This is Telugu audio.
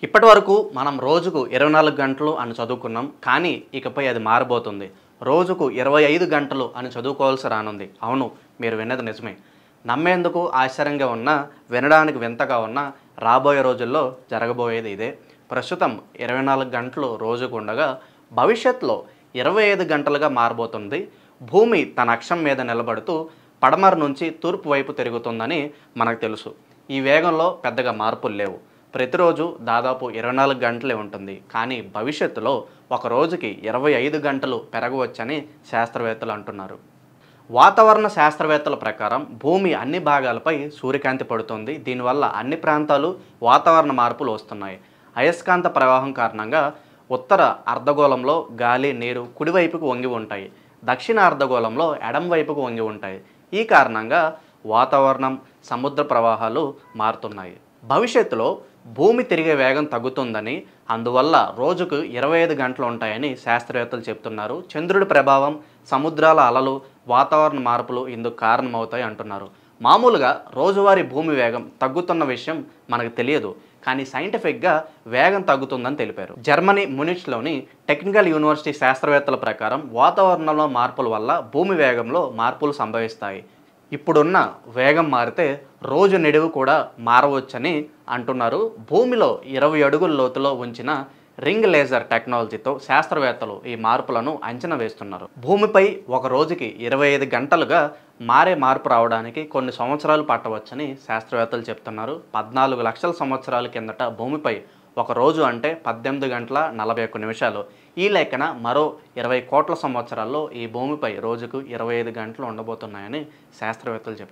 ఇప్పటివరకు మనం రోజుకు 24 గంటలు అని చదువుకున్నాం. కానీ ఇకపై అది మారబోతుంది. రోజుకు 25 గంటలు అని చదువుకోవాల్సి రానుంది. అవును, మీరు విన్నది నిజమే. నమ్మేందుకు ఆశ్చర్యంగా ఉన్నా, వినడానికి వింతగా ఉన్నా రాబోయే రోజుల్లో జరగబోయేది ఇదే. ప్రస్తుతం 24 గంటలు రోజుకు ఉండగా భవిష్యత్తులో 25 గంటలుగా మారబోతుంది. భూమి తన అక్షం మీద నిలబడుతూ పడమర నుంచి తూర్పు వైపు తిరుగుతుందని మనకు తెలుసు. ఈ వేగంలో పెద్దగా మార్పులు లేవు. ప్రతిరోజు దాదాపు 24 గంటలే ఉంటుంది. కానీ భవిష్యత్తులో ఒక రోజుకి 25 గంటలు పెరగవచ్చని శాస్త్రవేత్తలు అంటున్నారు. వాతావరణ శాస్త్రవేత్తల ప్రకారం భూమి అన్ని భాగాలపై సూర్యకాంతి పడుతుంది. దీనివల్ల అన్ని ప్రాంతాలు వాతావరణ మార్పులు వస్తున్నాయి. అయస్కాంత ప్రవాహం కారణంగా ఉత్తర అర్ధగోళంలో గాలి, నీరు కుడివైపుకు వంగి ఉంటాయి. దక్షిణ అర్ధగోళంలో ఎడమ వైపుకు వంగి ఉంటాయి. ఈ కారణంగా వాతావరణం, సముద్ర ప్రవాహాలు మారుతున్నాయి. భవిష్యత్తులో భూమి తిరిగే వేగం తగ్గుతుందని, అందువల్ల రోజుకు 25 గంటలు ఉంటాయని శాస్త్రవేత్తలు చెప్తున్నారు. చంద్రుడి ప్రభావం, సముద్రాల అలలు, వాతావరణ మార్పులు ఇందుకు కారణమవుతాయి అంటున్నారు. మామూలుగా రోజువారీ భూమి వేగం తగ్గుతున్న విషయం మనకు తెలియదు. కానీ సైంటిఫిక్గా వేగం తగ్గుతుందని తెలిపారు. జర్మనీ మునిచ్లోని టెక్నికల్ యూనివర్సిటీ శాస్త్రవేత్తల ప్రకారం వాతావరణంలో మార్పుల వల్ల భూమి వేగంలో మార్పులు సంభవిస్తాయి. ఇప్పుడున్న వేగం మారితే రోజు నిడివి కూడా మారవచ్చని అంటున్నారు. భూమిలో 20 అడుగుల లోతులో ఉంచిన రింగ్ లేజర్ టెక్నాలజీతో శాస్త్రవేత్తలు ఈ మార్పులను అంచనా వేస్తున్నారు. భూమిపై ఒక రోజుకి 25 గంటలుగా మారే మార్పు రావడానికి కొన్ని సంవత్సరాలు పట్టవచ్చని శాస్త్రవేత్తలు చెప్తున్నారు. 14 లక్షల సంవత్సరాల కిందట భూమిపై ఒక రోజు అంటే 18 గంటల 41 నిమిషాలు. ఈ లెక్కన మరో 20 కోట్ల సంవత్సరాల్లో ఈ భూమిపై రోజుకు 25 గంటలు ఉండబోతున్నాయని శాస్త్రవేత్తలు చెప్తున్నారు.